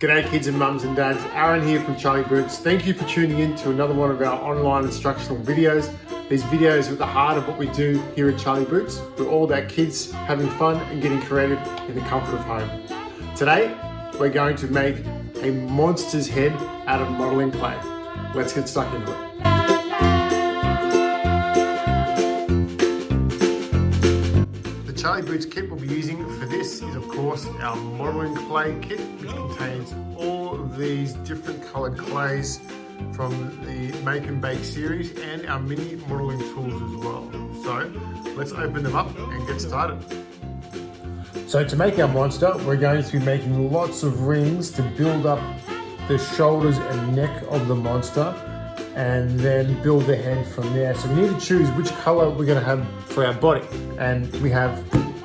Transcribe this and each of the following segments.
G'day kids and mums and dads, Aaron here from Charlie Boots. Thank you for tuning in to another one of our online instructional videos. These videos are at the heart of what we do here at Charlie Boots. We're all about kids having fun and getting creative in the comfort of home. Today, we're going to make a monster's head out of modeling clay. Let's get stuck into it. The Charlie Boots kit we'll be using for this is of course our modeling clay kit, which contains all of these different colored clays from the Make and Bake series and our mini modeling tools as well. So let's open them up and get started. So to make our monster, we're going to be making lots of rings to build up the shoulders and neck of the monster and then build the head from there. So we need to choose which color we're going to have for our body. And we have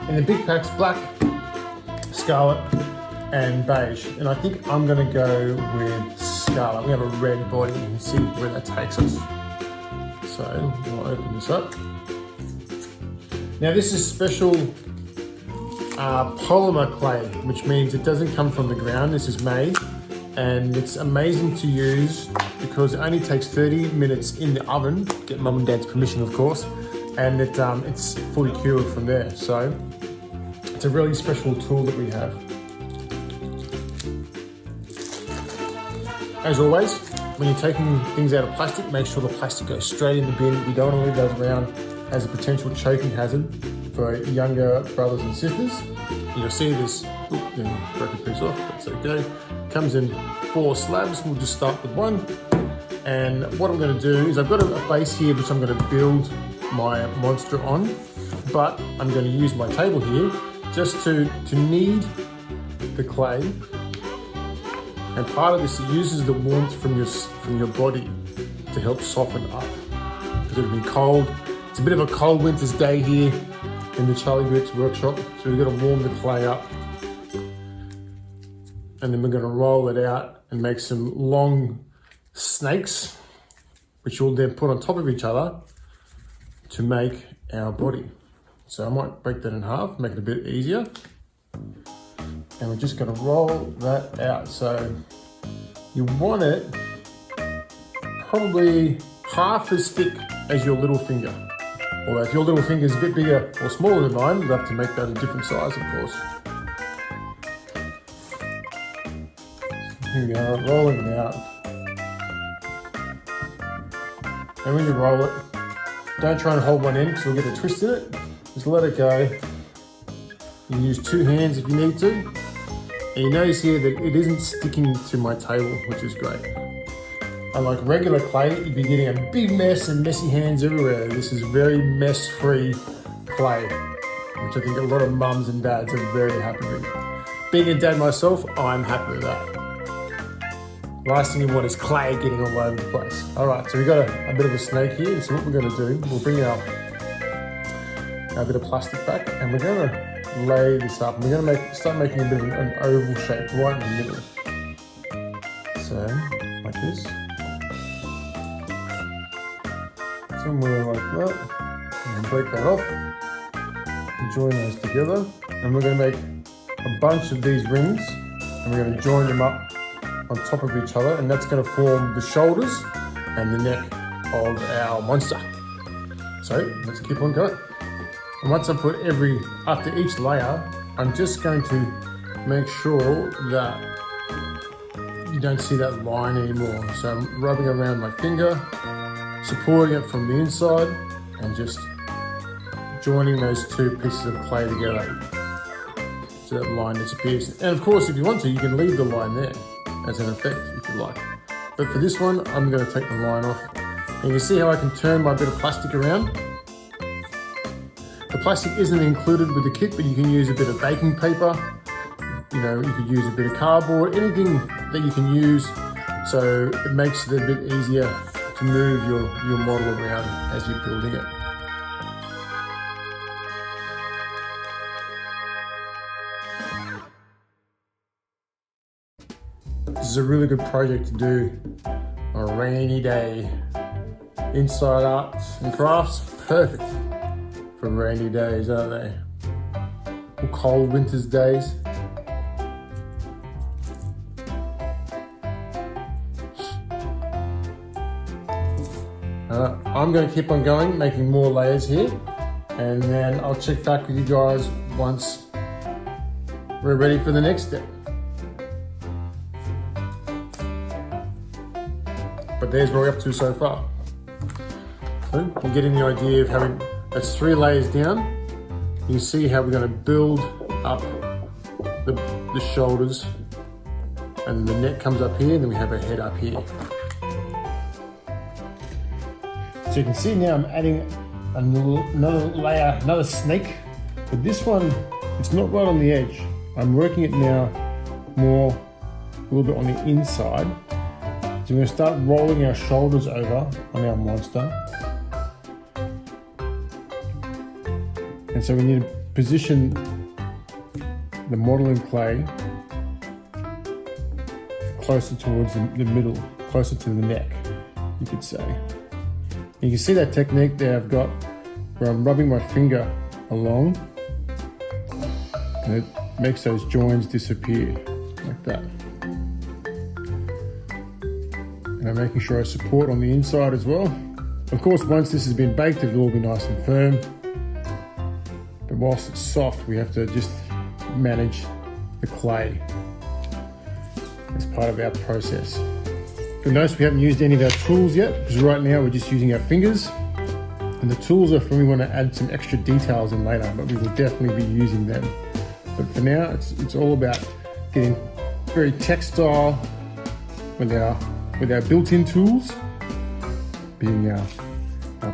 in the big packs black, scarlet and beige. And I think I'm going to go with scarlet. We have a red body. You can see where that takes us. So we'll open this up. Now this is special polymer clay, which means it doesn't come from the ground. This is made and it's amazing to use because it only takes 30 minutes in the oven, get mum and dad's permission of course, and it's fully cured from there. So it's a really special tool that we have. As always, when you're taking things out of plastic, make sure the plastic goes straight in the bin. We don't want to leave those around as a potential choking hazard for younger brothers and sisters. You'll see this, broke a piece off, that's okay. Comes in 4 slabs, we'll just start with one. And what I'm gonna do is I've got a base here which I'm gonna build my monster on, but I'm gonna use my table here just to knead the clay. And part of this, it uses the warmth from your body to help soften up. Because it'll be cold. It's a bit of a cold winter's day here in the Charlie Boots workshop. So we've got to warm the clay up. And then we're going to roll it out and make some long snakes, which we'll then put on top of each other to make our body. So I might break that in half, make it a bit easier. And we're just going to roll that out. So you want it probably half as thick as your little finger. Although if your little finger is a bit bigger or smaller than mine, you'll have to make that a different size, of course. Here we go, rolling it out. And when you roll it, don't try and hold one end because you'll get a twist in it. Just let it go. You can use 2 hands if you need to. And you notice here that it isn't sticking to my table, which is great. Unlike regular clay, you'd be getting a big mess and messy hands everywhere. This is very mess-free clay, which I think a lot of mums and dads are very happy with. Being a dad myself, I'm happy with that. Last thing you want is clay getting all over the place. All right, so we've got a bit of a snake here. And so what we're gonna do, we'll bring our bit of plastic back and we're gonna lay this up. We're gonna start making a bit of an oval shape right in the middle. So, like this. Somewhere like that. And break that off. And join those together. And we're gonna make a bunch of these rings and we're gonna join them up on top of each other, and that's gonna form the shoulders and the neck of our monster. So, let's keep on going. And once I put after each layer, I'm just going to make sure that you don't see that line anymore. So I'm rubbing around my finger, supporting it from the inside, and just joining those 2 pieces of clay together so that line disappears. And of course, if you want to, you can leave the line there as an effect if you like. But for this one, I'm going to take the line off. And you can see how I can turn my bit of plastic around. The plastic isn't included with the kit, but you can use a bit of baking paper. You could use a bit of cardboard, anything that you can use. So it makes it a bit easier to move your model around as you're building it. This is a really good project to do on a rainy day. Inside arts and crafts, perfect for rainy days, aren't they? Or cold winter's days. I'm going to keep on going, making more layers here, and then I'll check back with you guys once we're ready for the next step. But there's where we're up to so far. So we're getting the idea of having, that's 3 layers down. You can see how we're going to build up the shoulders, and the neck comes up here, and then we have a head up here. So you can see now I'm adding another layer, another snake, but this one, it's not right on the edge. I'm working it now more, a little bit on the inside. So we're going to start rolling our shoulders over on our monster. And so we need to position the modeling clay closer towards the middle, closer to the neck, you could say. You can see that technique there I've got where I'm rubbing my finger along, and it makes those joins disappear like that. And I'm making sure I support on the inside as well. Of course, once this has been baked, it'll all be nice and firm. But whilst it's soft, we have to just manage the clay as part of our process. You'll notice we haven't used any of our tools yet, because right now we're just using our fingers. And the tools are for when we want to add some extra details in later, but we will definitely be using them. But for now, it's all about getting very textile with our built-in tools, being our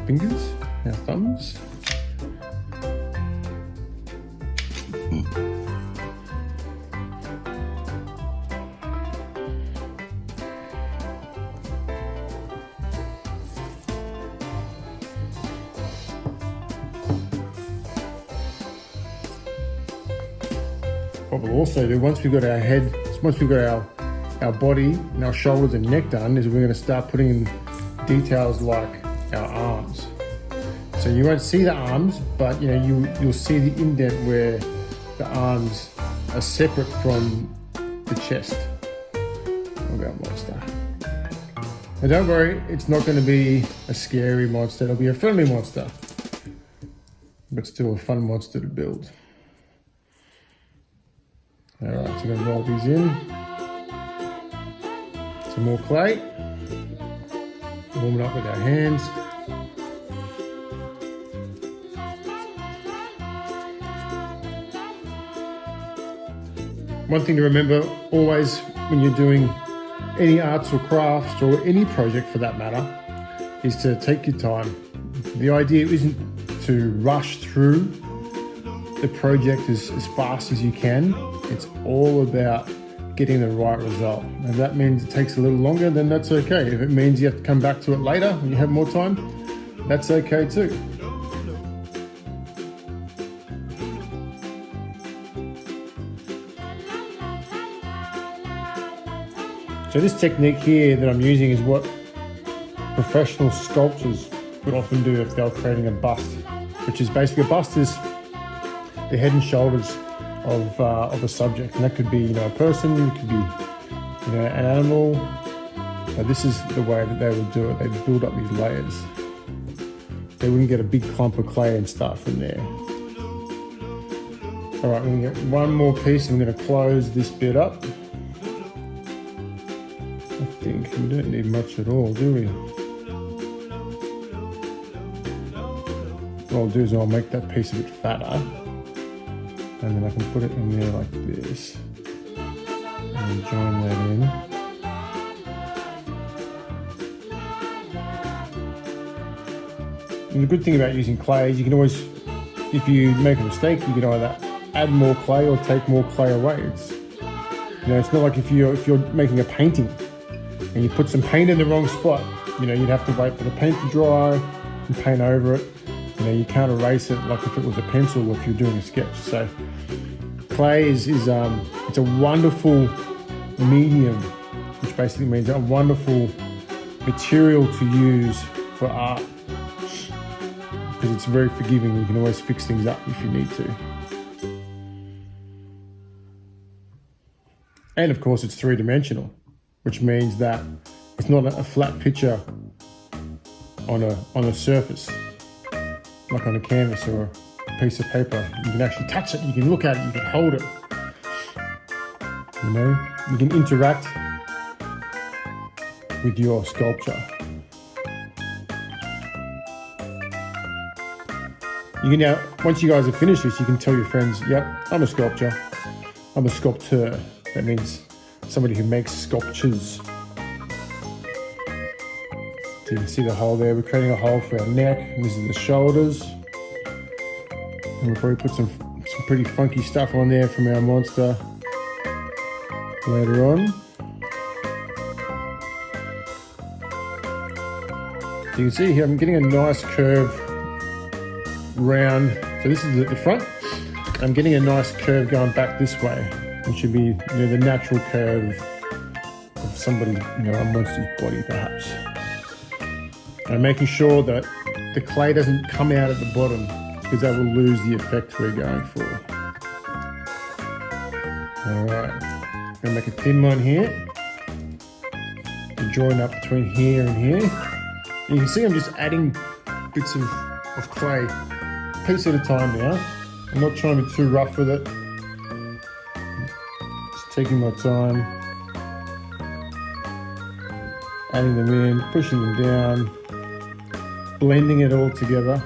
fingers, our thumbs. What we'll also do, once we've got our head, once we've got our body and our shoulders and neck done, is we're going to start putting in details like our arms. So you won't see the arms, but you'll see the indent where the arms are separate from the chest of our monster. Now don't worry, it's not going to be a scary monster, it'll be a friendly monster, but still a fun monster to build. Alright, so we're going to roll these in. Some more clay. Warm it up with our hands. One thing to remember always when you're doing any arts or crafts, or any project for that matter, is to take your time. The idea isn't to rush through the project as fast as you can. It's all about getting the right result. And if that means it takes a little longer, then that's okay. If it means you have to come back to it later when you have more time, that's okay too. So this technique here that I'm using is what professional sculptors would often do if they were creating a bust, which is basically, a bust is the head and shoulders of a subject, and that could be a person, it could be an animal. So this is the way that they would do it. They would build up these layers. They wouldn't get a big clump of clay and start from there. All right, we're gonna get one more piece, and we're gonna close this bit up. I think we don't need much at all, do we? What I'll do is I'll make that piece a bit fatter, and then I can put it in there like this, and join that in. And the good thing about using clay is you can always, if you make a mistake, you can either add more clay or take more clay away. It's not like if you're making a painting and you put some paint in the wrong spot, you'd have to wait for the paint to dry and paint over it. You can't erase it like if it was a pencil or if you're doing a sketch. So clay is it's a wonderful medium, which basically means a wonderful material to use for art, because it's very forgiving. You can always fix things up if you need to. And of course it's three-dimensional, which means that it's not a flat picture on a surface, like on a canvas or a piece of paper. You can actually touch it, you can look at it, you can hold it. You know, you can interact with your sculpture. You can now, once you guys have finished this, you can tell your friends, yep, I'm a sculptor. I'm a sculptor. That means somebody who makes sculptures. So you can see the hole there. We're creating a hole for our neck, and this is the shoulders. And we'll probably put some pretty funky stuff on there from our monster later on. So you can see here I'm getting a nice curve round. So this is the front. I'm getting a nice curve going back this way, which should be, you know, the natural curve of somebody's, you know, a monster's body perhaps. And I'm making sure that the clay doesn't come out at the bottom, because that will lose the effect we're going for. All right, I'm gonna make a thin one here and join up between here and here. And you can see I'm just adding bits of clay, piece at a time now. I'm not trying to be too rough with it. Just taking my time, adding them in, pushing them down, blending it all together.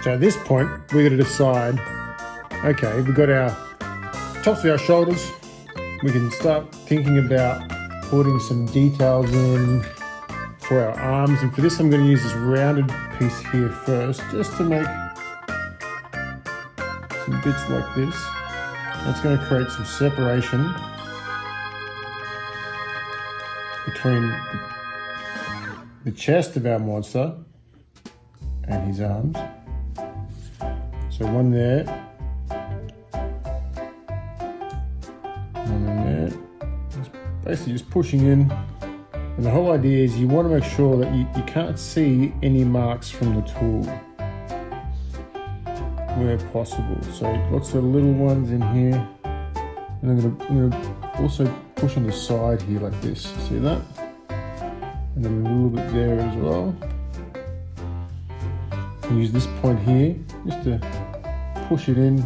So at this point, we're going to decide, okay, we've got our tops of our shoulders. We can start thinking about putting some details in for our arms. And for this, I'm going to use this rounded piece here first, just to make some bits like this. That's going to create some separation between the chest of our monster and his arms. So one there, one in there. Basically just pushing in. And the whole idea is you want to make sure that you can't see any marks from the tool where possible. So lots of little ones in here. And I'm gonna also push on the side here like this. See that? And then a little bit there as well. And use this point here just to push it in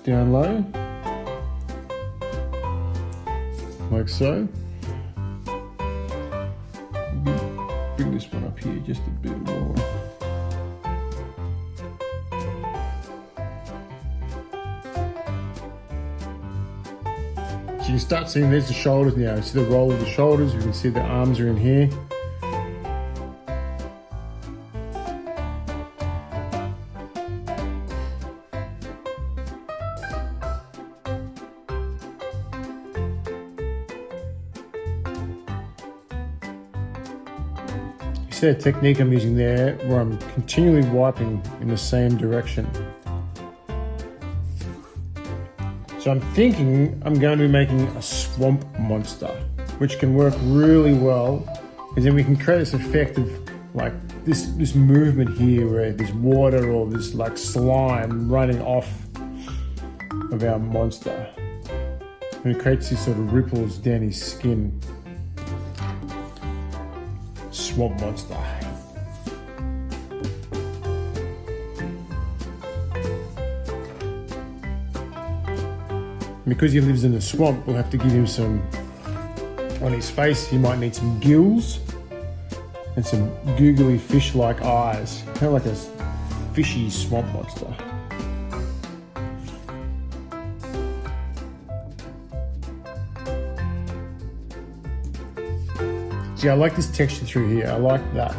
down low, like so. Bring this one up here just a bit more. So you can start seeing there's the shoulders now. You see the roll of the shoulders, you can see the arms are in here. See the technique I'm using there, where I'm continually wiping in the same direction. So I'm thinking I'm going to be making a swamp monster, which can work really well, because then we can create this effect of like this movement here where there's water or this like slime running off of our monster. And it creates these sort of ripples down his skin. Swamp monster. Because he lives in the swamp, we'll have to give him some, on his face, he might need some gills and some googly fish-like eyes. Kind of like a fishy swamp monster. See, I like this texture through here. I like that.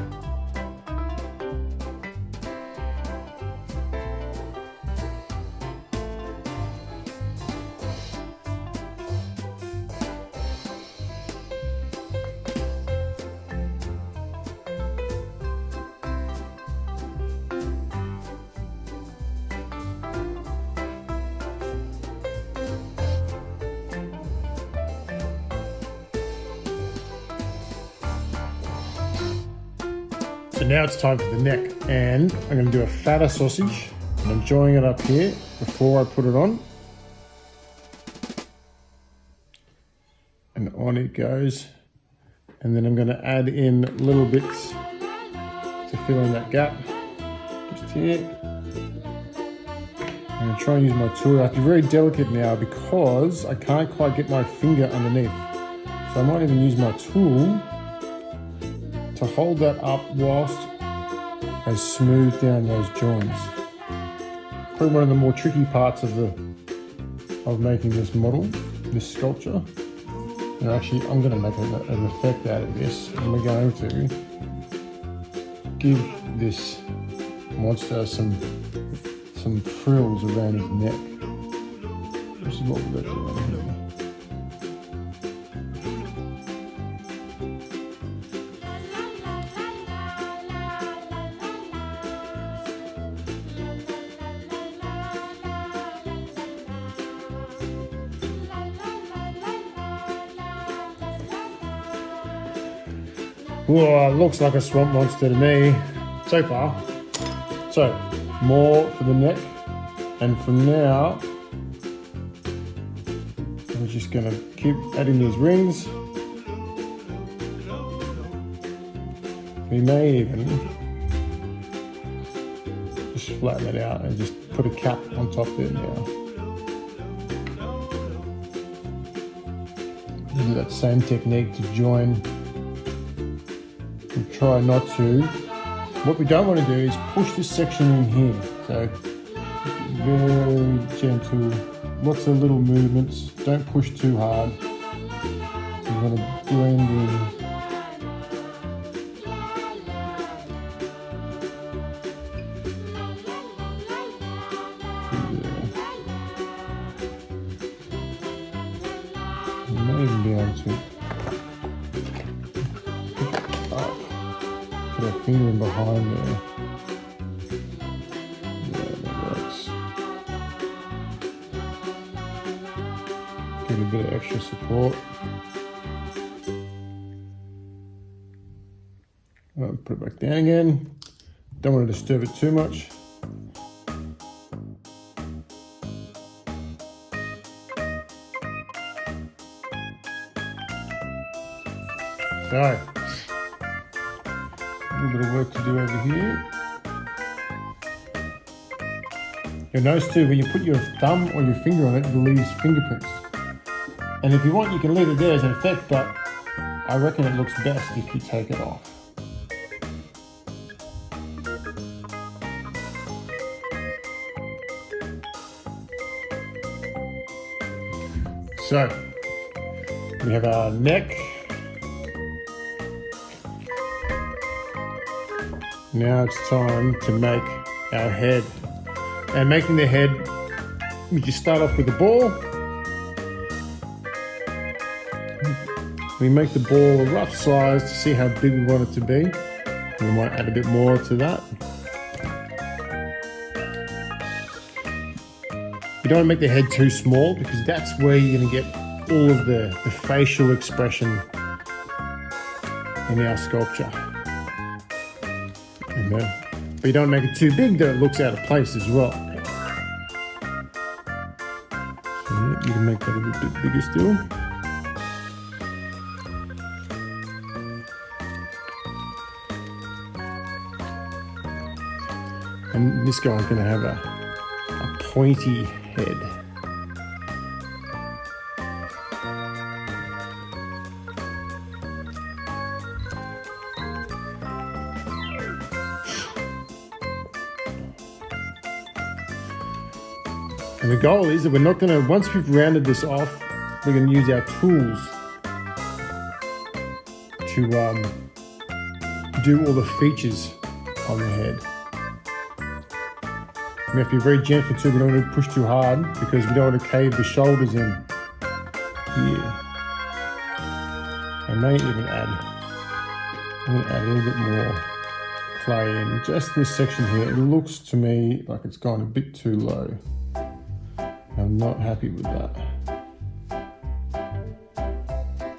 So now it's time for the neck, and I'm going to do a fatter sausage, and I'm joining it up here before I put it on. And on it goes. And then I'm going to add in little bits to fill in that gap. Just here. I'm going to try and use my tool. I have to be very delicate now because I can't quite get my finger underneath. So I might even use my tool to hold that up whilst I smooth down those joints. Probably one of the more tricky parts of making this model, this sculpture. And actually, I'm going to make an effect out of this. And we're going to give this monster some frills around his neck. This is what we're going to do right here. Whoa, looks like a swamp monster to me so far. So, more for the neck, and from now, we're just gonna keep adding these rings. We may even just flatten it out and just put a cap on top there now. Do that same technique to join. Try not to. What we don't want to do is push this section in here. So very gentle, lots of little movements. Don't push too hard. You want to blend in. You may even be able to put a finger in behind there. Yeah, that works. Give it a bit of extra support. Put it back down again. Don't want to disturb it too much. So, a little bit of work to do over here. You'll notice too, when you put your thumb or your finger on it, it leaves fingerprints. And if you want, you can leave it there as an effect, but I reckon it looks best if you take it off. So, we have our neck. Now it's time to make our head. And making the head, we just start off with the ball. We make the ball a rough size to see how big we want it to be. We might add a bit more to that. You don't want to make the head too small because that's where you're going to get all of the facial expression in our sculpture. But you don't make it too big that it looks out of place as well. So yeah, you can make that a little bit bigger still. And this guy's going to have a pointy head. And the goal is that we're not going to, once we've rounded this off, we're going to use our tools to do all the features on the head. We have to be very gentle too, we don't want to push too hard because we don't want to cave the shoulders in here. I may even add, I'm going to add a little bit more clay in just this section here. It looks to me like it's gone a bit too low. I'm not happy with that.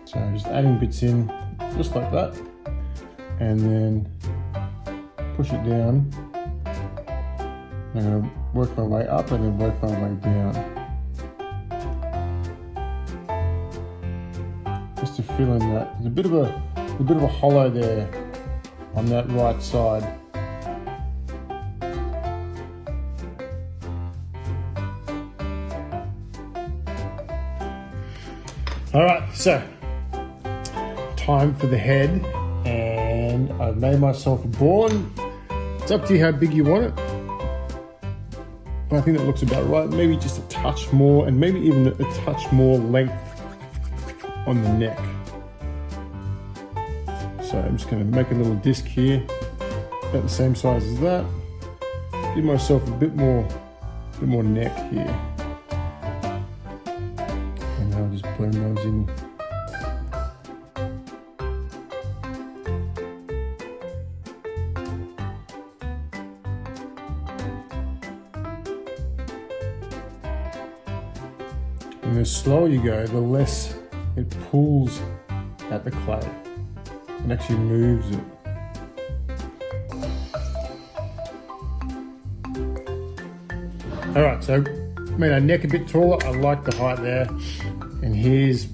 So I'm just adding bits in, just like that. And then push it down. I'm going to work my way up and then work my way down. Just to fill in that. There's a bit of a hollow there on that right side. All right, so time for the head, and I've made myself a board. It's up to you how big you want it, but I think that looks about right. Maybe just a touch more, and maybe even a touch more length on the neck. So I'm just going to make a little disc here, about the same size as that. Give myself a bit more neck here. I'll just blend those in. And the slower you go, the less it pulls at the clay and actually moves it. All right, so made our neck a bit taller. I like the height there. And here's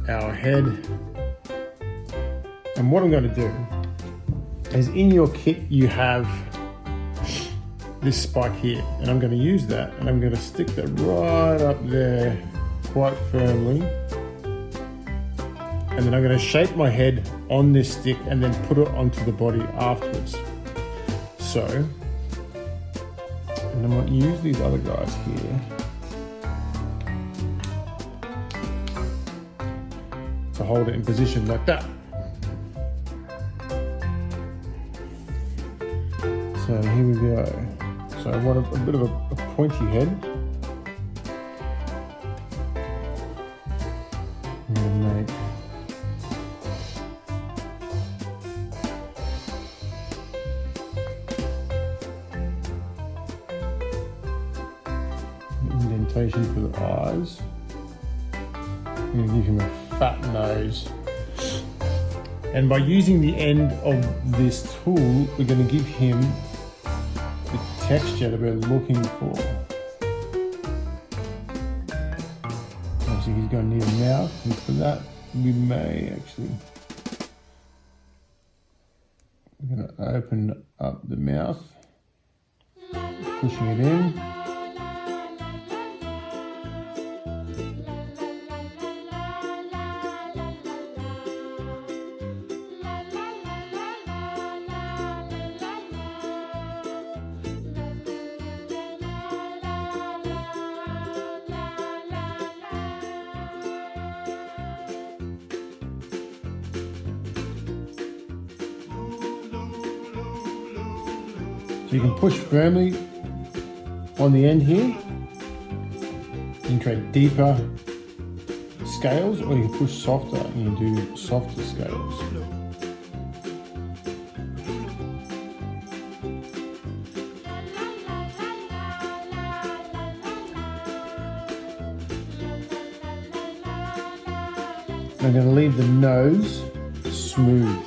our head. And what I'm going to do is, in your kit you have this spike here, and I'm going to use that, and I'm going to stick that right up there quite firmly, and then I'm going to shape my head on this stick and then put it onto the body afterwards. So, and I'm going to use these other guys here to hold it in position like that. So here we go. So I want a bit of a pointy head. I'm going to make an indentation for the eyes. I'm going to give him a fat nose, and by using the end of this tool we're going to give him the texture that we're looking for. Obviously he's going to need a mouth, and for that we may actually, we're going to open up the mouth, pushing it in. So you can push firmly on the end here. You can create deeper scales, or you can push softer and you can do softer scales. I'm going to leave the nose smooth.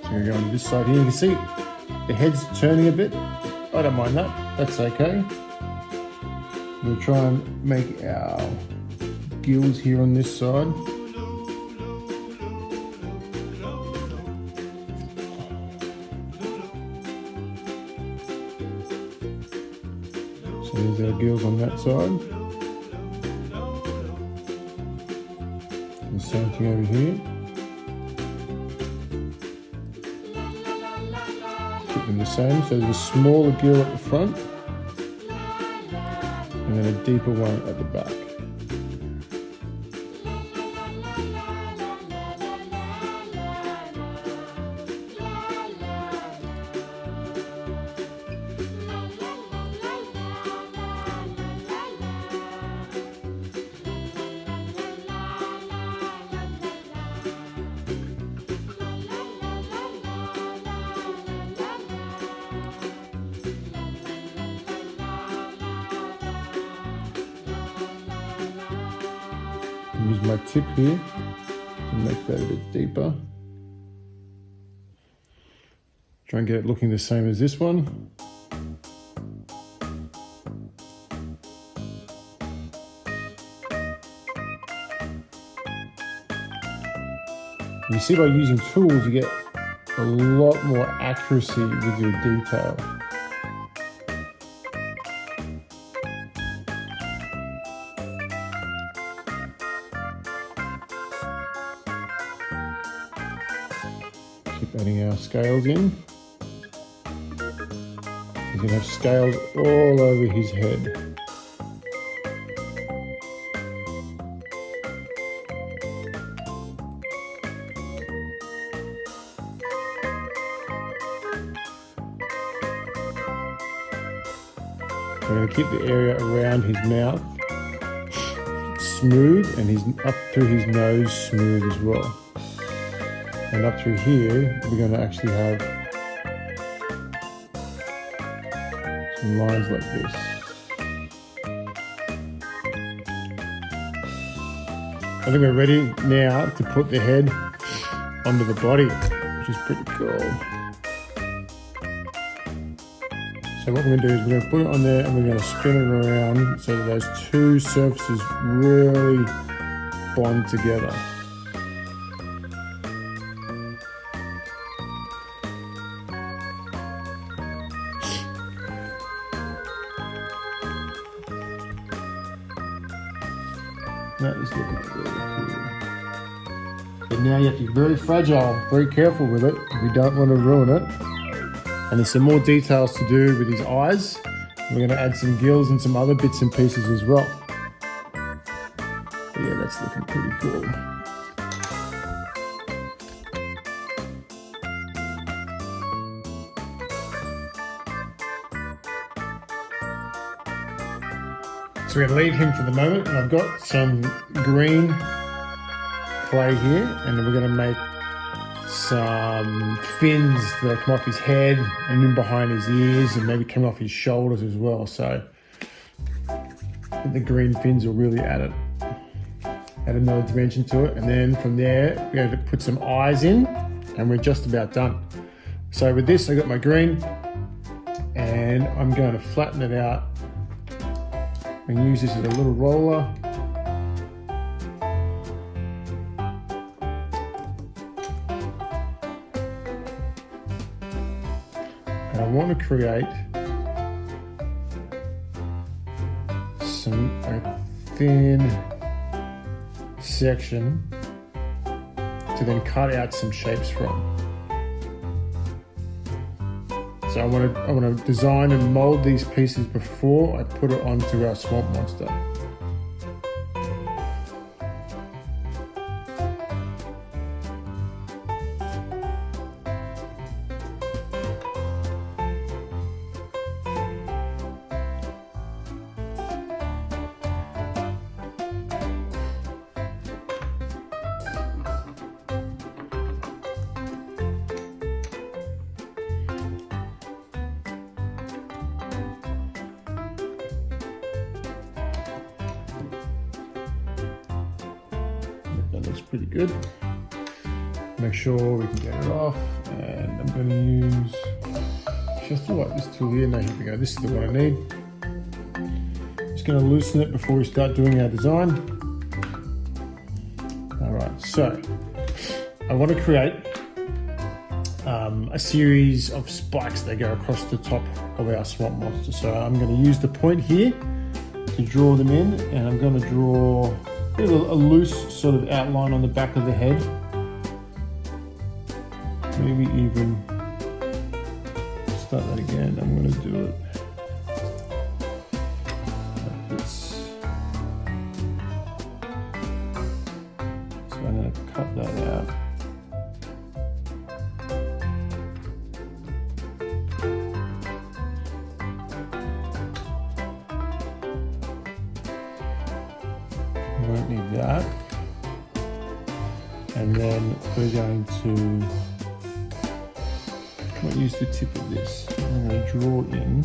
So we're going to this side here. You can see the head's turning a bit. I don't mind that. That's okay. We'll try and make our gills here on this side. So there's our gills on that side. And the same thing over here. Keep them the same. So there's a smaller gill at the front, and then a deeper one at the back. Use my tip here and make that a bit deeper. Try and get it looking the same as this one. You see, by using tools, you get a lot more accuracy with your detail. Keep adding our scales in. He's going to have scales all over his head. We're going to keep the area around his mouth smooth and his up through his nose smooth as well. And up through here, we're going to actually have some lines like this. I think we're ready now to put the head onto the body, which is pretty cool. So what we're going to do is we're going to put it on there and we're going to spin it around so that those two surfaces really bond together. That is looking really cool. And now you have to be very fragile, very careful with it. We don't want to ruin it. And there's some more details to do with his eyes. We're going to add some gills and some other bits and pieces as well. But yeah, that's looking pretty cool. So we're going to leave him for the moment, and I've got some green clay here, and then we're going to make some fins that'll come off his head and in behind his ears and maybe come off his shoulders as well. So I think the green fins will really add another dimension to it. And then from there, we're going to put some eyes in and we're just about done. So with this, I got my green and I'm going to flatten it out and use this as a little roller. And I want to create a thin section to then cut out some shapes from. So I want to design and mold these pieces before I put it onto our swamp monster. That looks pretty good. Make sure we can get it off, and I'm going to use just like this tool here. Now here we go. This is the one I need. Just going to loosen it before we start doing our design. All right, so I want to create a series of spikes that go across the top of our swamp monster. So I'm going to use the point here to draw them in, and I'm going to draw a loose sort of outline on the back of the head. Maybe even start that again. I'm going to do it like this. So I'm going to cut that out. Won't need that. And then we're going to use the tip of this. I'm going to draw in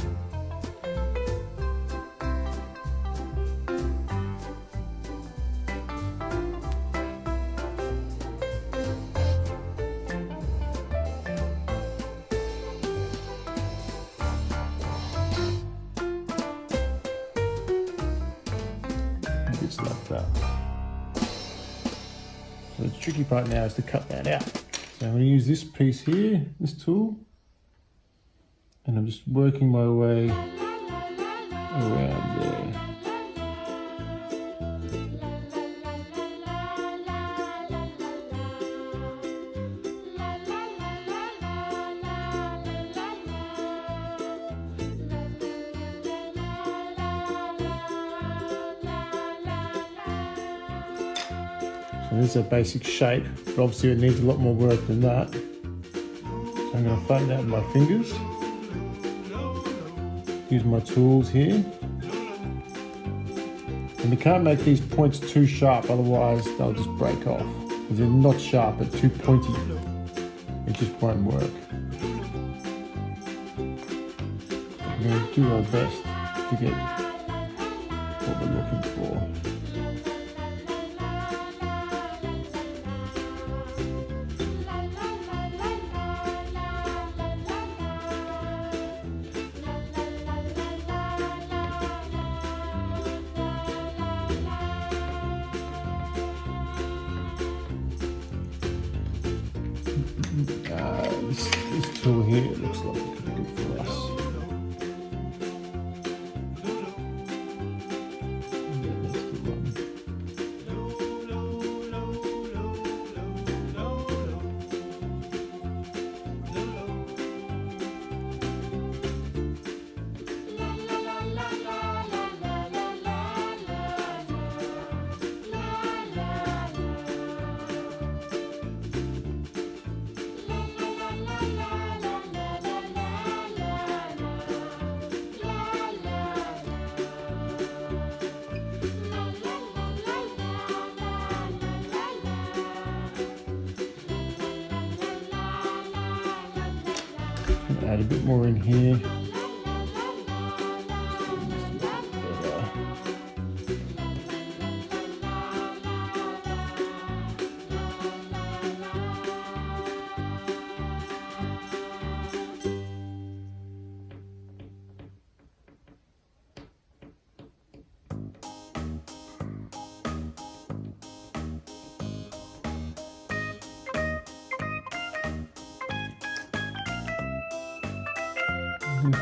sits like that. So the tricky part now is to cut that out. So I'm going to use this piece here, this tool, and I'm just working my way around there. So this is a basic shape, but obviously it needs a lot more work than that. So I'm going to flatten out with my fingers. Use my tools here. And you can't make these points too sharp, otherwise they'll just break off. Because they're not sharp, but too pointy. It just won't work. I'm going to do our best to get what we're looking for. This tool here looks like it could be good for us. Yeah, that's the one. Add a bit more in here.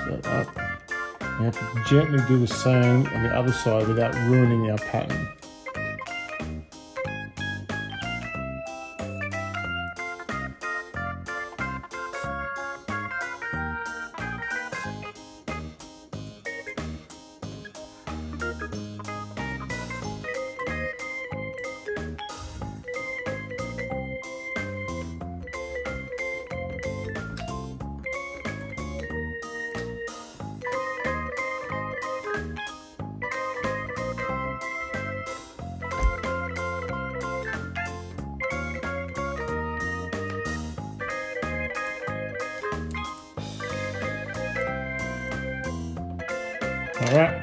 That up. We have to gently do the same on the other side without ruining our pattern. Alright.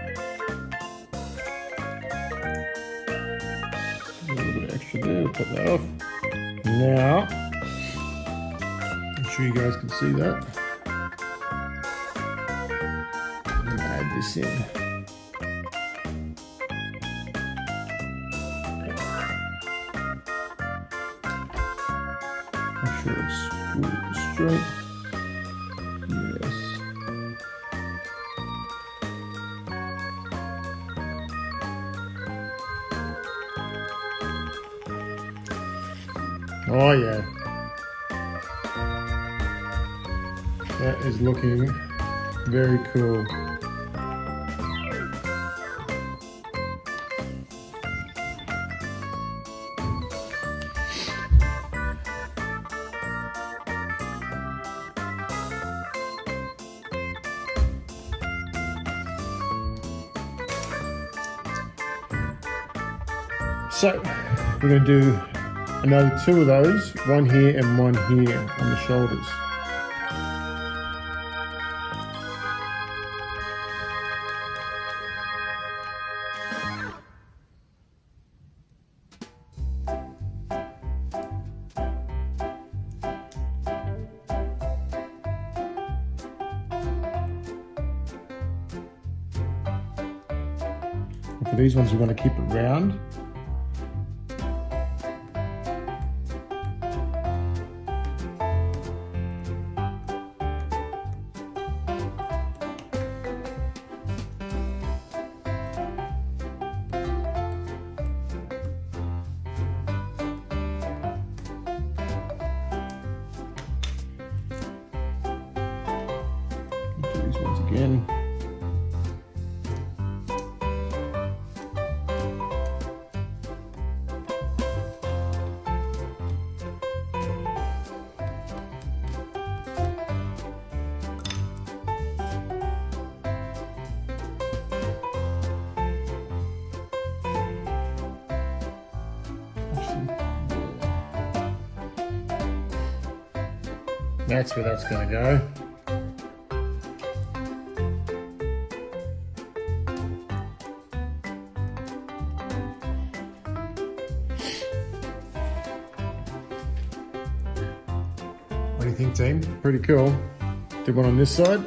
A little bit extra there, put that off. Now, I'm sure you guys can see that. I'm going to add this in. Make sure it's straight. Yes. Oh yeah, that is looking very cool. So we're going to do another 2 of those, one here and one here on the shoulders. For these ones, we're going to keep it round. Do these ones again. That's where that's going to go. What do you think, team? Pretty cool. Did one on this side.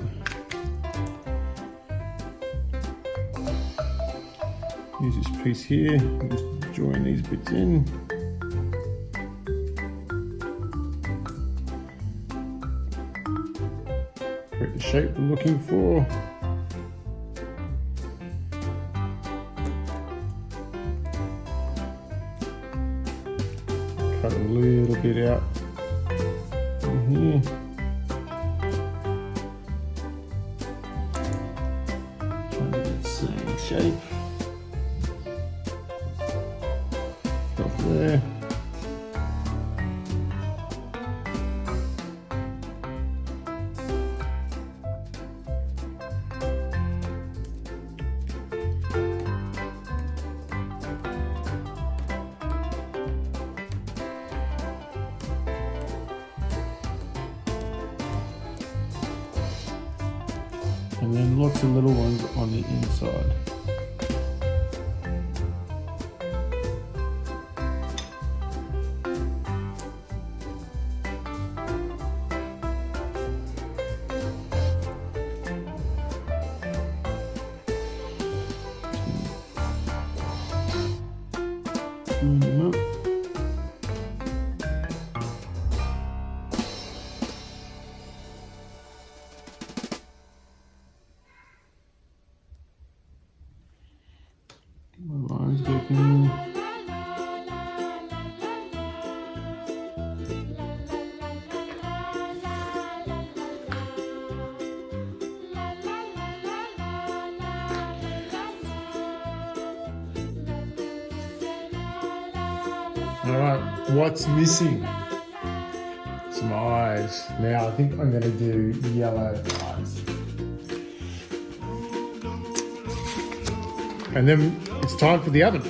Use this piece here. Just join these bits in. Create the shape we're looking for. Cut a little bit out in here. Trying to get the same shape. Stuff there. And then lots of little ones on the inside. Join them up. My lines looking. All right, what's missing? Some eyes. Now I think I'm going to do yellow eyes. And then it's time for the oven.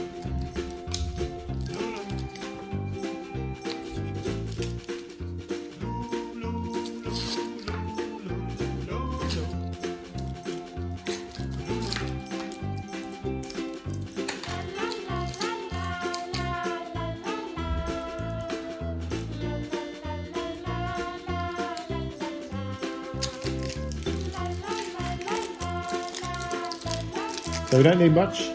So we don't need much.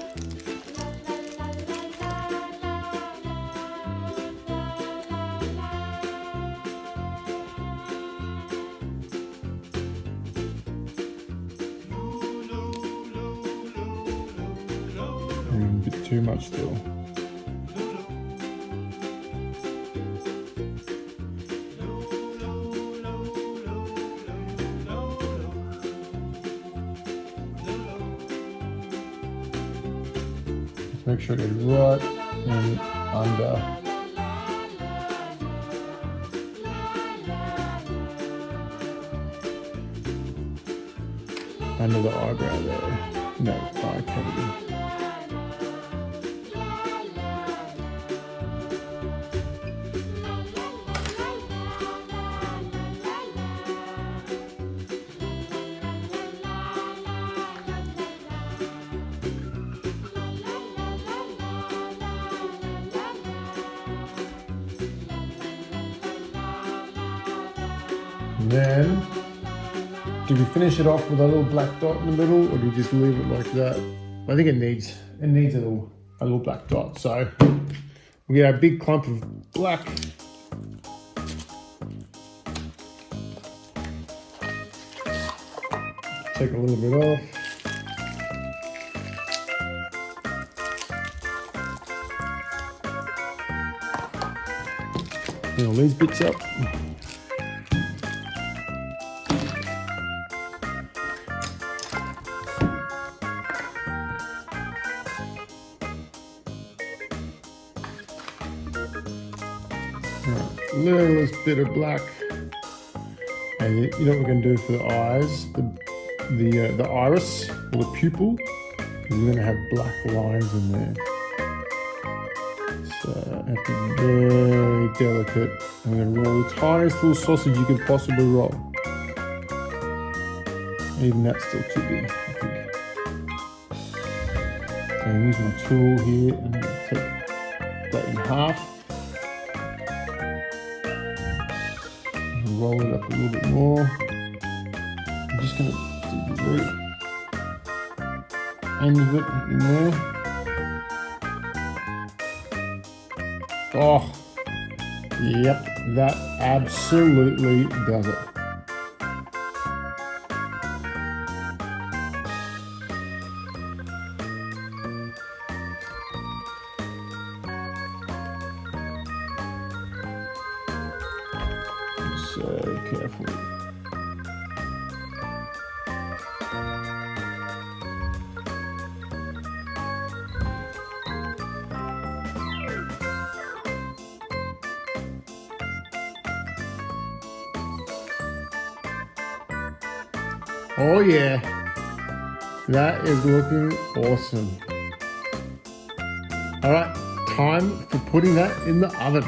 A bit too much still. Make sure it is right and under the eyebrow there. No, eye cavity. And then, do we finish it off with a little black dot in the middle, or do we just leave it like that? I think it needs it needs a little black dot. So we get our big clump of black. Take a little bit off. Clean all these bits up. Littlest bit of black, and you know what we're going to do for the eyes, the iris or the pupil, is we're going to have black lines in there. So have to be very delicate. I'm going to roll the tiniest little sausage you could possibly roll. Even that's still too big, I think. So I'm use my tool here and I'm going to take that in half. Roll it up a little bit more. I'm just going to do the very end of it in there. Oh, yep, that absolutely does it. So carefully. Oh yeah, that is looking awesome. All right, time for putting that in the oven.